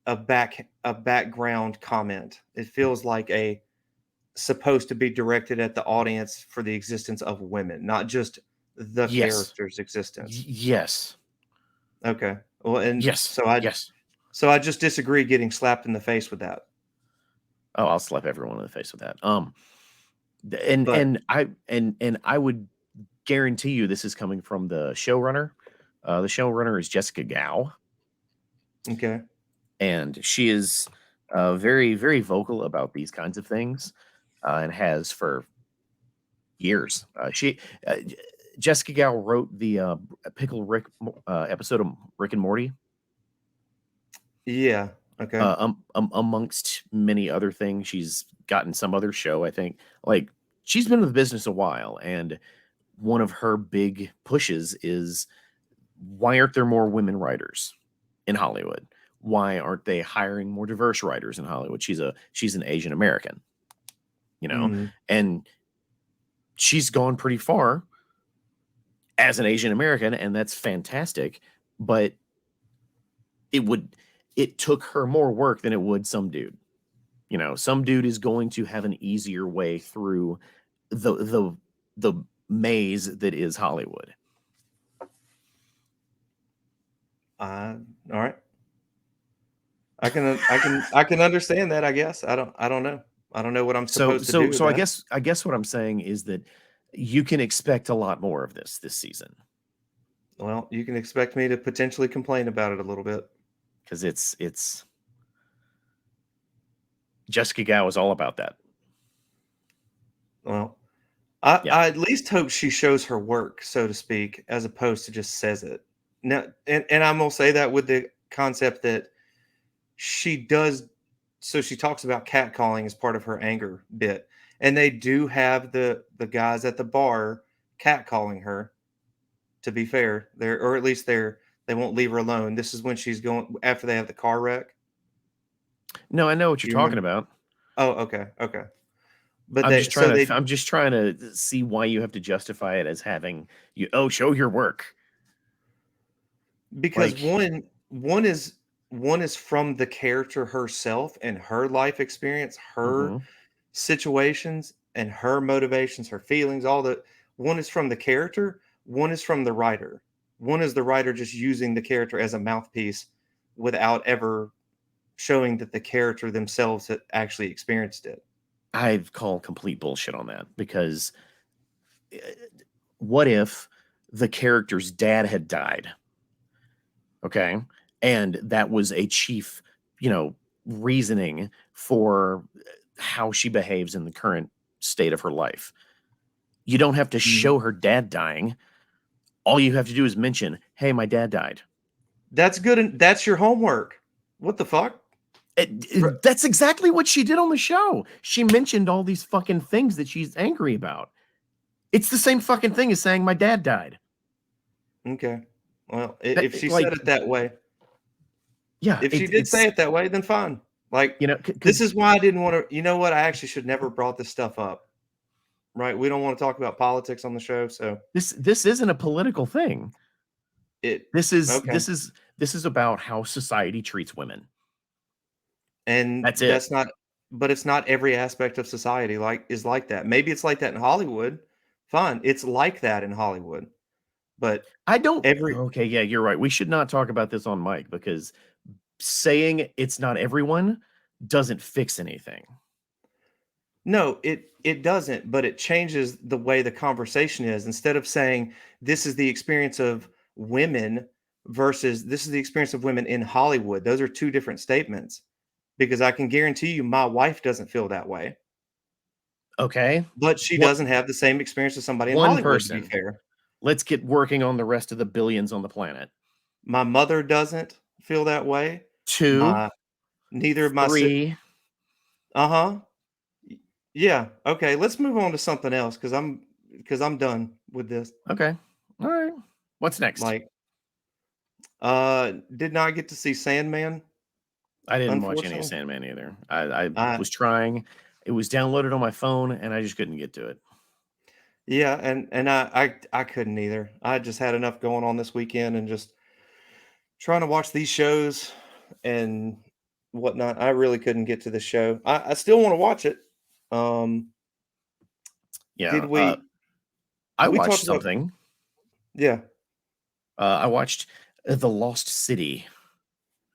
a background comment. It feels like a supposed to be directed at the audience for the existence of women, not just the Yes. character's existence. Yes. Okay. Well, and Yes. Yes. so I just disagree getting slapped in the face with that. Oh, I'll slap everyone in the face with that. And But I would guarantee you this is coming from the showrunner. The showrunner is Jessica Gao, okay. and she is very, very vocal about these kinds of things, and has for years. Jessica Gao wrote the Pickle Rick episode of Rick and Morty, Yeah. Okay. amongst many other things. She's gotten some other show, I think. Like she's been in the business a while, and one of her big pushes is why aren't there more women writers in Hollywood? Why aren't they hiring more diverse writers in Hollywood? She's an Asian American, Mm, and she's gone pretty far as an Asian American, and that's fantastic. But it took her more work than it would some dude. Some dude is going to have an easier way through the maze that is Hollywood. all right. I can understand that, I guess. I don't know. I don't know what I'm So supposed to do so with so I that. guess I guess what I'm saying is that you can expect a lot more of this season Well, you can expect me to potentially complain about it a little bit. because it's Jessica Gao is all about that. Well, I, Yeah. I at least hope she shows her work, so to speak, as opposed to just says it. Now, and I'm gonna say that with the concept that she does. So she talks about catcalling as part of her anger bit, and they do have the guys at the bar catcalling her. To be fair, they're or at least they won't leave her alone. This is when she's going after they have the car wreck. No, I know what you're Do you talking remember? about. Oh, okay, okay. But they so they I'm just trying to see why you have to justify it as having show your work. because Like, one is from the character herself and her life experience, her mhm. situations and her motivations, her feelings, all the one is from the character, one is from the writer. One is the writer just using the character as a mouthpiece without ever showing that the character themselves had actually experienced it. I've called complete bullshit on that because uh, what if the character's dad had died? Okay. And that was a chief, reasoning for how she behaves in the current state of her life. You don't have to Mhm. show her dad dying. All you have to do is mention, hey, my dad died. That's good and that's your homework. What the fuck? That's exactly what she did on the show. She mentioned all these fucking things that she's angry about. It's the same fucking thing as saying my dad died. Okay. Well, That, if she said like, it that way, yeah, if she did say it's it that way, then fine. Like, this because is why I didn't want to. You know what? I actually should never brought this stuff up. Right? We don't want to talk about politics on the show, so this isn't a political thing. it. This is Okay. this is about how society treats women. And That's it. that's not, but it's not every aspect of society is like that. Maybe it's like that in Hollywood. Fine. It's like that in Hollywood. But I don't. every Okay, yeah, you're right. We should not talk about this on mic because saying it's not everyone doesn't fix anything. No, it doesn't, but it changes the way the conversation is. Instead of saying this is the experience of women versus this is the experience of women in Hollywood. Those are two different statements because I can guarantee you my wife doesn't feel that way, Okay, but she what doesn't have the same experience as somebody in one Hollywood, to be person? fair. Let's get working on the rest of the billions on the planet. My mother doesn't feel that way. Two, My neither of my si three. Uh-huh. Yeah, okay, let's move on to something else because I'm done with this. Okay, all right. What's next? Like, did not get to see Sandman, I didn't watch any of unfortunately. Sandman either. I I was trying. It was downloaded on my phone, and I just couldn't get to it. Yeah, and I couldn't either. I just had enough going on this weekend and just trying to watch these shows and whatnot. I really couldn't get to the show. I still want to watch it. Um, did Yeah, I we watched talked about something. yeah, I watched The Lost City.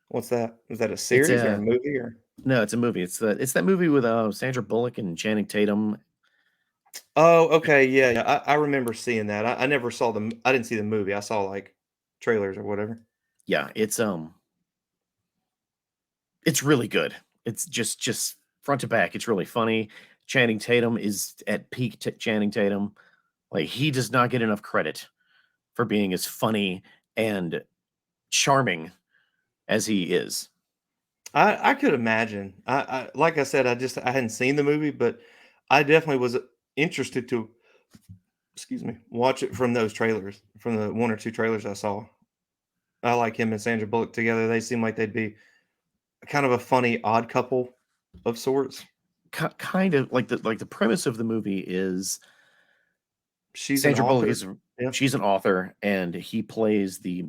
what's that? Is that a It's series or a a movie or No, it's a movie. It's that movie with Sandra Bullock and Channing Tatum. Oh, okay, yeah, yeah. I remember seeing that. I never saw I didn't see the movie. I saw like trailers or whatever. Yeah, it's really good. It's just front to back. It's really funny. Channing Tatum is at peak Channing Tatum. Like he does not get enough credit for being as funny and charming as he is. I could imagine. I like I said, I hadn't seen the movie, but I definitely was interested to excuse me, watch it from those trailers, from the 1 or 2 trailers I saw. I like him and Sandra Bullock together. They seem like they'd be kind of a funny odd couple of sorts. Kind of like the premise of the movie is She's an Sandra Bullock author. is Yeah. she's an author and he plays the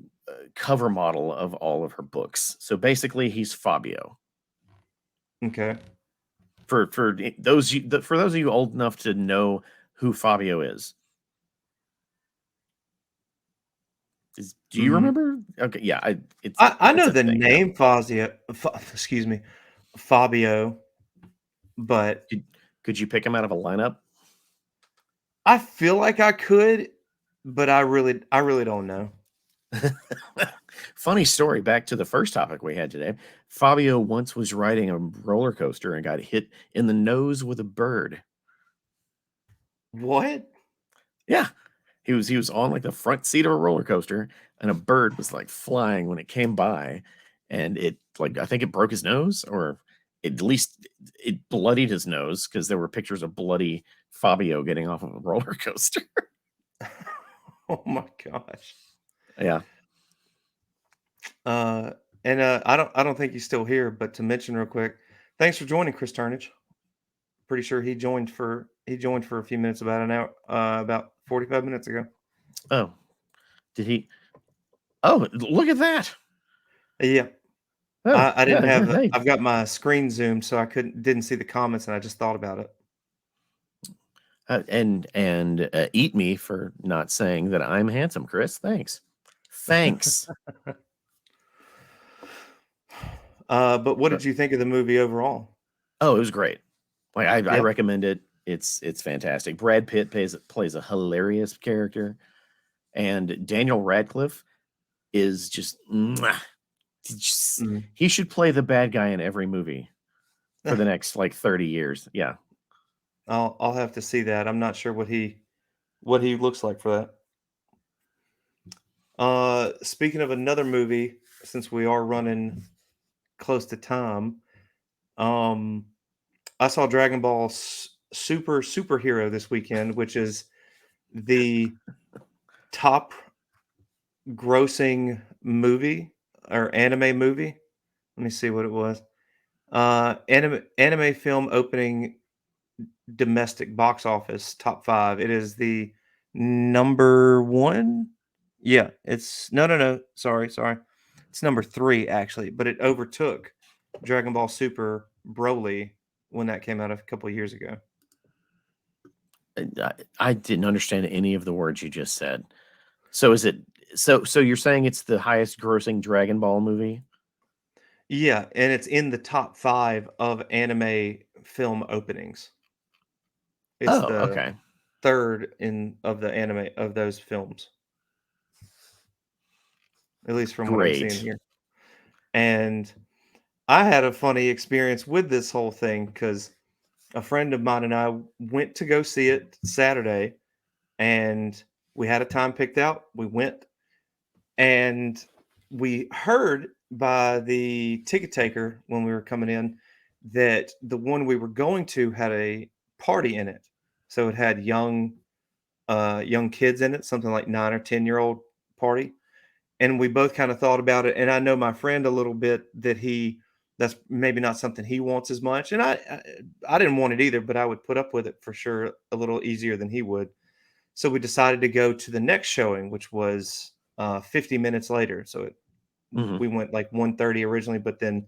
cover model of all of her books. So basically, he's Fabio. Okay. For those of you old enough to know who Fabio is, do you Mhm. remember? Okay, yeah, I it's know a the thing. Yeah. name excuse me, Fabio, but Could you pick him out of a lineup? I feel like I could, but I really don't know. Funny story. Back to the first topic we had today. Fabio once was riding a roller coaster and got hit in the nose with a bird. What? Yeah, he was on like the front seat of a roller coaster, and a bird was like flying when it came by, and it like I think it broke his nose, or at least it bloodied his nose because there were pictures of bloody Fabio getting off of a roller coaster. Oh my gosh. Yeah. Uh, and I don't think he's still here, but to mention real quick, thanks for joining, Chris Turnage. Pretty sure he joined for a few minutes, about an hour, about 45 minutes ago. Oh, did he? Oh, look at that. Yeah, Oh, I didn't yeah. have Hey, I've got my screen zoomed, so I didn't see the comments, and I just thought about it. and eat me for not saying that I'm handsome, Chris. Thanks. But what But did you think of the movie overall? oh, it was great. Like I Yeah. recommend it. It's fantastic. Brad Pitt plays a hilarious character, and Daniel Radcliffe is just, mwah. Mhm. He should play the bad guy in every movie for the next like 30 years. Yeah. I'll have to see that. I'm not sure what he looks like for that. Speaking of another movie, since we are running close to time, I saw Dragon Ball Superhero this weekend, which is the top grossing movie or anime movie. Let me see what it was. Anime film opening domestic box office top 5. It is the number 1. Yeah, it's no. Sorry. It's number 3 actually, but it overtook Dragon Ball Super Broly when that came out a couple of years ago. I didn't understand any of the words you just said. So is it so you're saying it's the highest grossing Dragon Ball movie? Yeah, and it's in the top 5 of anime film openings. It's Oh, the okay. 3rd in of the anime of those films, at least from what I'm seeing Great. here. And I had a funny experience with this whole thing because a friend of mine and I went to go see it Saturday, and we had a time picked out. We went, and we heard by the ticket taker when we were coming in that the one we were going to had a party in it. So it had young kids in it, something like 9 or 10-year-old party. And we both kind of thought about it. And I know my friend a little bit that that's maybe not something he wants as much. And I didn't want it either, but I would put up with it for sure a little easier than he would. So we decided to go to the next showing, which was 50 minutes later. So Mhm. we went like 1:30 originally, but then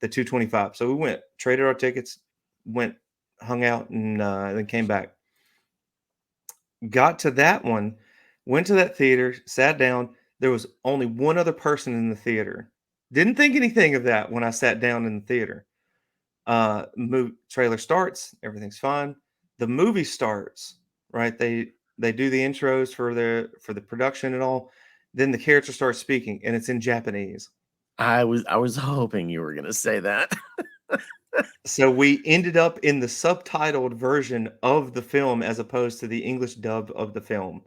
the 2:25. So we went, traded our tickets, went, hung out, and then came back. Got to that one, went to that theater, sat down. There was only one other person in the theater. Didn't think anything of that when I sat down in the theater. Trailer starts, everything's fine. The movie starts, right? They do the intros for the production and all. Then the character starts speaking, and it's in Japanese. I was hoping you were gonna say that. So we ended up in the subtitled version of the film as opposed to the English dub of the film.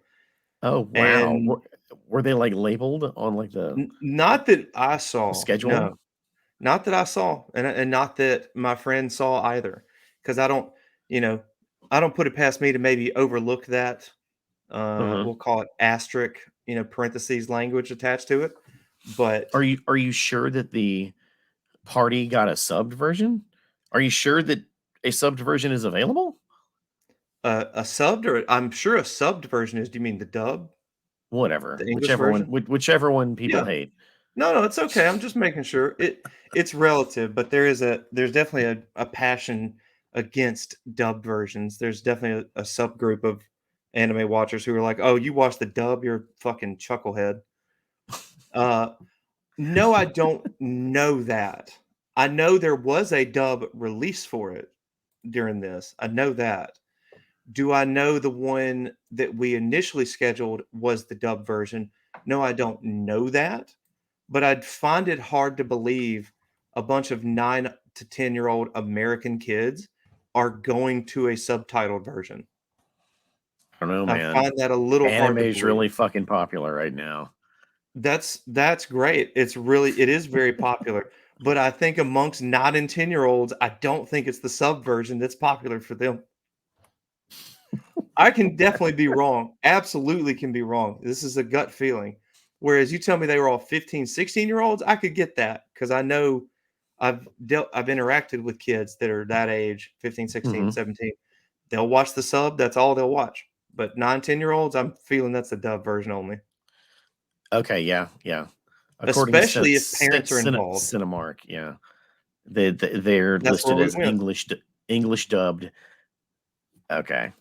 Oh, wow. And Were they, like, labeled on, like, not that I the saw, schedule? no. Not that I saw, and not that my friend saw either, because you know, I don't put it past me to maybe overlook that, Mhm. we'll call it asterisk, parentheses language attached to it, but Are you sure that the party got a subbed version? Are you sure that a subbed version is available? a subbed or I'm sure a subbed version is, do you mean the dub? Whatever, The English version? whichever one people Yeah. hate. No, it's okay. I'm just making sure. It's relative, but there's definitely a passion against dub versions. There's definitely a subgroup of anime watchers who are like, "Oh, you watch the dub, you're a fucking chucklehead." Uh, no, I don't know that. I know there was a dub release for it during this. I know that. Do I know the one that we initially scheduled was the dub version? No, I don't know that, but I'd find it hard to believe a bunch of 9 to 10-year-old American kids are going to a subtitled version. I don't know, I man. find that a little hard Anime to is believe. really fucking popular right now. That's great. It is very popular, but I think amongst 9 and 10-year-olds, I don't think it's the sub version that's popular for them. I can definitely be wrong. Absolutely can be wrong. This is a gut feeling. Whereas you tell me they were all 15, 16-year-olds, I could get that because I know I've interacted with kids that are that age, 15, 16, Mhm. 17. They'll watch the sub, that's all they'll watch. But 9, 10-year-olds, I'm feeling that's the dub version only, Okay, yeah, yeah. According to especially if parents are involved. Cinemark, yeah. They're That's where listed we as went. English dubbed. Okay.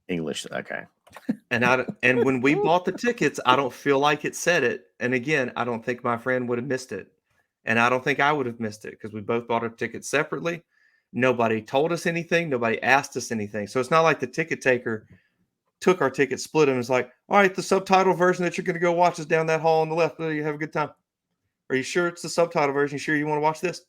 English, okay. And when we bought the tickets, I don't feel like it said it. And again, I don't think my friend would have missed it. And I don't think I would have missed it because we both bought our tickets separately. Nobody told us anything. Nobody asked us anything. So it's not like the ticket taker took our ticket, split them, and was like, all right, the subtitle version that you're going to go watch is down that hall on the left. You have a good time. Are you sure it's the subtitle version? You sure you want to watch this?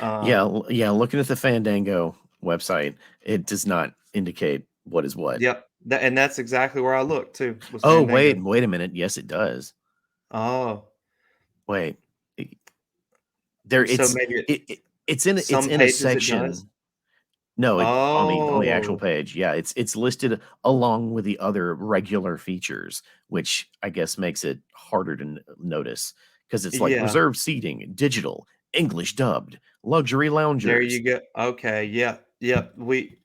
Uh, Yeah, yeah, looking at the Fandango website, it does not indicate what is what. yep. And that's exactly where I looked too, was Oh, Fandango. wait a minute. Yes, it does. Oh, Wait. There so it's maybe it it's Some in a pages it does. section. No, it on the actual Oh, page. Yeah, it's listed along with the other regular features, which I guess makes it harder to notice because it's like yeah. reserved seating, digital, English dubbed, luxury There loungers. you go. Okay, yeah, yeah.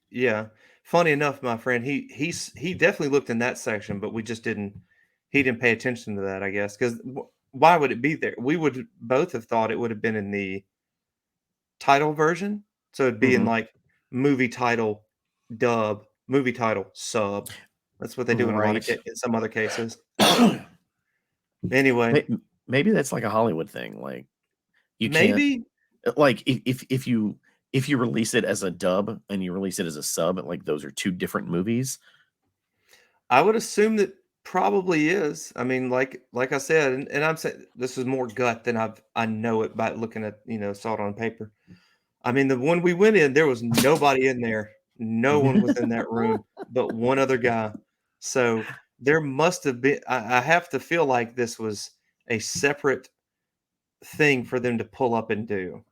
Yeah. Funny enough, my friend, he definitely looked in that section, but we just didn't. He didn't pay attention to that, I guess, because why would it be there? We would both have thought it would have been in the title version, so it'd be in Mhm. like movie title dub, movie title sub. That's what they do in a lot of Right. in some other cases. Anyway, May maybe that's like a Hollywood thing, like, you can't maybe like, if you release it as a dub and you release it as a sub, like, those are 2 different movies. I would assume that probably is. I mean, like I said, and I'm saying this is more gut than I know it by looking at saw it on paper. I mean, the one we went in, there was nobody in there. No one was in that room but one other guy. So there must have been. I have to feel like this was a separate thing for them to pull up and do.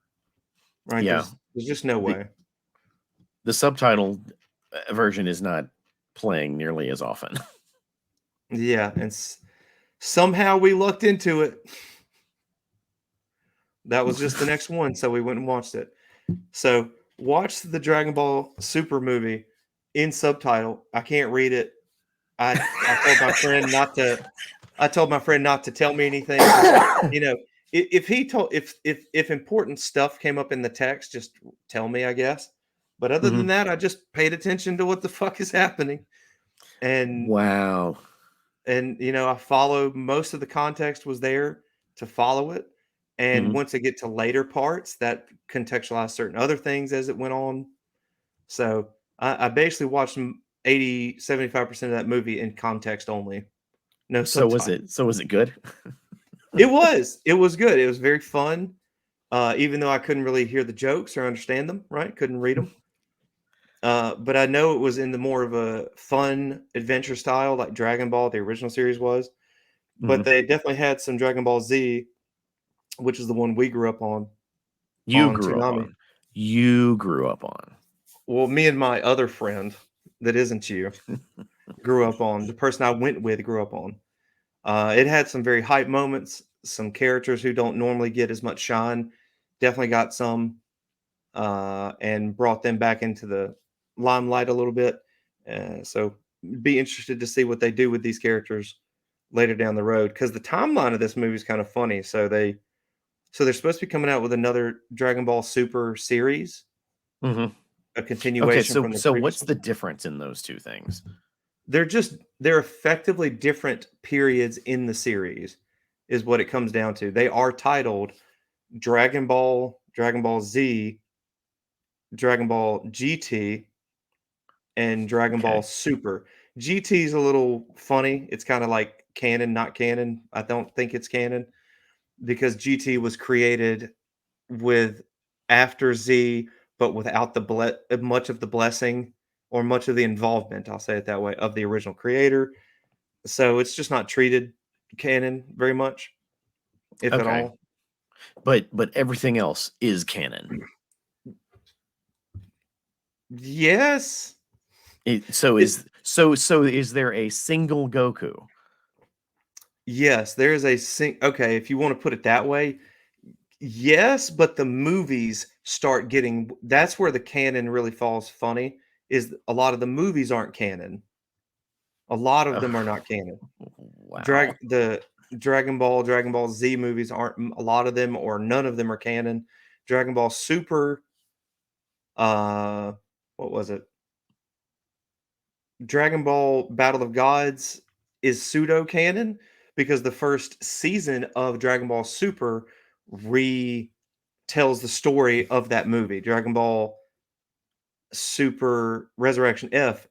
Right? Yeah. There's just no The way. the subtitle, version is not playing nearly as often. Yeah, and somehow we lucked into it. That was just the next one, so we went and watched it. So watch the Dragon Ball Super movie in subtitle. I can't read it. I told my friend not to. I told my friend not to tell me anything because if he told if important stuff came up in the text, just tell me, I guess. But other than Mhm. that, I just paid attention to what the fuck is happening, and Wow. I followed most of the context was there to follow it. And Mhm. once I get to later parts, that contextualized certain other things as it went on. So I basically watched 80, 75% of that movie in context only, no subtitle. So was it good? It was good. It was very fun. Even though I couldn't really hear the jokes or understand them, right? Couldn't read them. But I know it was in the more of a fun adventure style, like Dragon Ball, the original series was. But Mhm. they definitely had some Dragon Ball Z, which is the one we grew up You on grew up Toonami. on. You grew up on. Well, me and my other friend that isn't you grew up on. The person I went with grew up on. It had some very hype moments. Some characters who don't normally get as much shine definitely got some, and brought them back into the limelight a little bit. So, be interested to see what they do with these characters later down the road because the timeline of this movie is kind of funny. So they're supposed to be coming out with another Dragon Ball Super series, Mhm. a Okay, continuation so from the previous what's one. the difference in those 2 things? They're effectively different periods in the series, is what it comes down to. They are titled Dragon Ball, Dragon Ball Z, Dragon Ball GT, and Dragon Ball Okay. Super. GT is a little funny. It's kind of like canon, not canon. I don't think it's canon because GT was created with after Z, but without the much of the blessing or much of the involvement, I'll say it that way, of the original creator. So it's just not treated canon very much, if at Okay. all. But everything else is canon. Yes. So It, so is there a single Goku? yes, there is okay, if you want to put it that way, yes, but the movies start getting that's where the canon really falls funny is a lot of the movies aren't canon. A lot of them are not canon. Wow. The Dragon Ball Z movies aren't a lot of them or none of them are canon. Dragon Ball Super, uh, what was it? Dragon Ball Battle of Gods is pseudo canon because the first season of Dragon Ball Super retells the story of that movie. Dragon Ball Super Resurrection F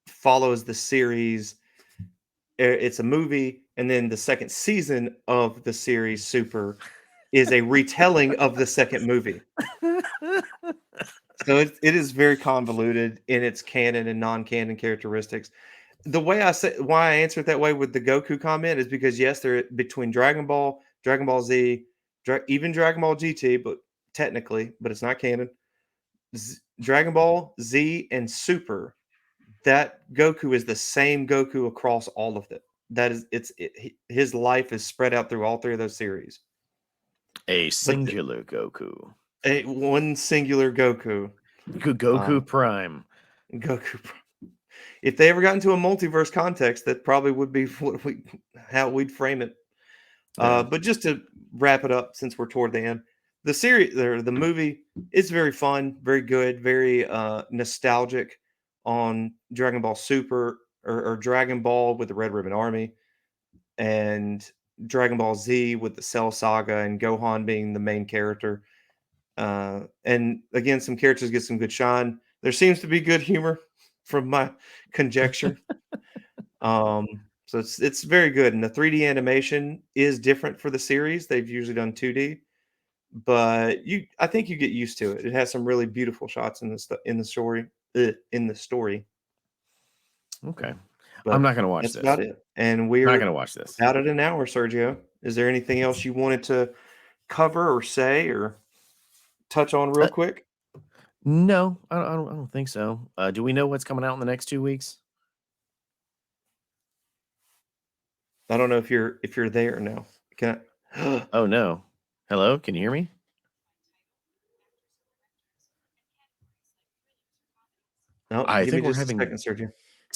follows the series. It's a movie, and then the second season of the series Super is a retelling of the second movie. So it is very convoluted in its canon and non-canon characteristics. The way I say why I answer it that way with the Goku comment is because yes, they're between Dragon Ball, Dragon Ball Z, even Dragon Ball GT, but technically, but it's not canon. Dragon Ball Z and Super, that Goku is the same Goku across all of them. That is, his life is spread out through all three of those series. A singular Goku. One singular Goku. Goku Prime. Goku. If they ever got into a multiverse context, that probably would be how we'd frame it. Yeah. But just to wrap it up, since we're toward the end, the series, the movie is very fun, very good, very nostalgic on Dragon Ball Super or Dragon Ball with the Red Ribbon Army, and Dragon Ball Z with the Cell Saga and Gohan being the main character. And again, some characters get some good shine. There seems to be good humor from my conjecture. So it's very good, and the 3D animation is different for the series. They've usually done 2D, but I think you get used to it. It has some really beautiful shots in the story. Okay. But I'm not going to watch that's this. about it. And I'm we're not going to watch this. out at an hour, Sergio. Is there anything else you wanted to cover or say or touch on real quick? No, I don't think so. Do we know what's coming out in the next 2 weeks? I don't know if you're there now. Can I? Oh no. Hello, can you hear me? No, I give me think we're just a having second, Sergio.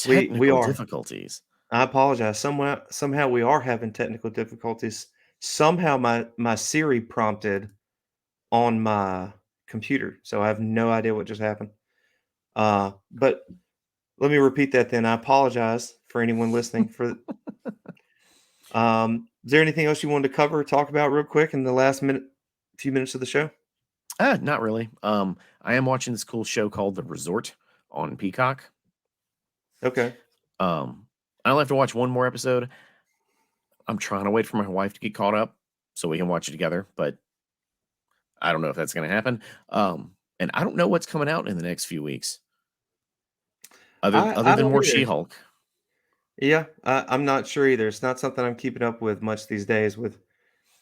We technical are. difficulties. I apologize. Somehow we are having technical difficulties. Somehow my Siri prompted on my computer, so I have no idea what just happened. But let me repeat that then. I apologize for anyone listening. Is there anything else you wanted to cover or talk about real quick in the last few minutes of the show? Not really. I am watching this cool show called The Resort on Peacock. Okay. I'll have to watch one more episode. I'm trying to wait for my wife to get caught up so we can watch it together, but I don't know if that's going to happen. And I don't know what's coming out in the next few weeks. Other I than don't more either. She-Hulk. Yeah, I'm not sure either. It's not something I'm keeping up with much these days. With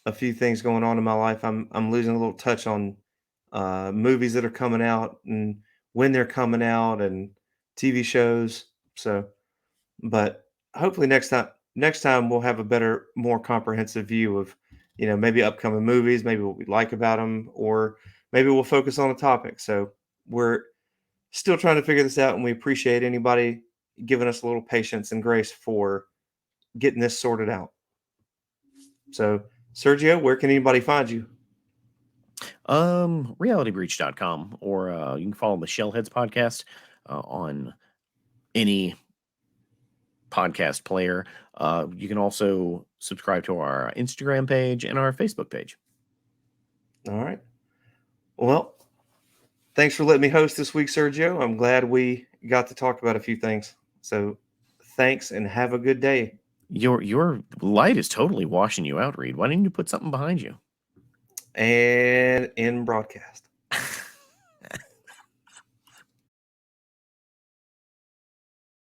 a few things going on in my life, I'm losing a little touch on movies that are coming out and when they're coming out and TV shows. So, but hopefully next time we'll have a better, more comprehensive view of, maybe upcoming movies, maybe what we like about them, or maybe we'll focus on a topic. So we're still trying to figure this out, and we appreciate anybody giving us a little patience and grace for getting this sorted out. So, Sergio, where can anybody find you? Realitybreach.com, or you can follow the Shellheads podcast on any podcast player. You can also subscribe to our Instagram page and our Facebook page. All right. Well, thanks for letting me host this week, Sergio. I'm glad we got to talk about a few things. So, thanks and have a good day. Your light is totally washing you out, Reed. Why didn't you put something behind you? And in broadcast.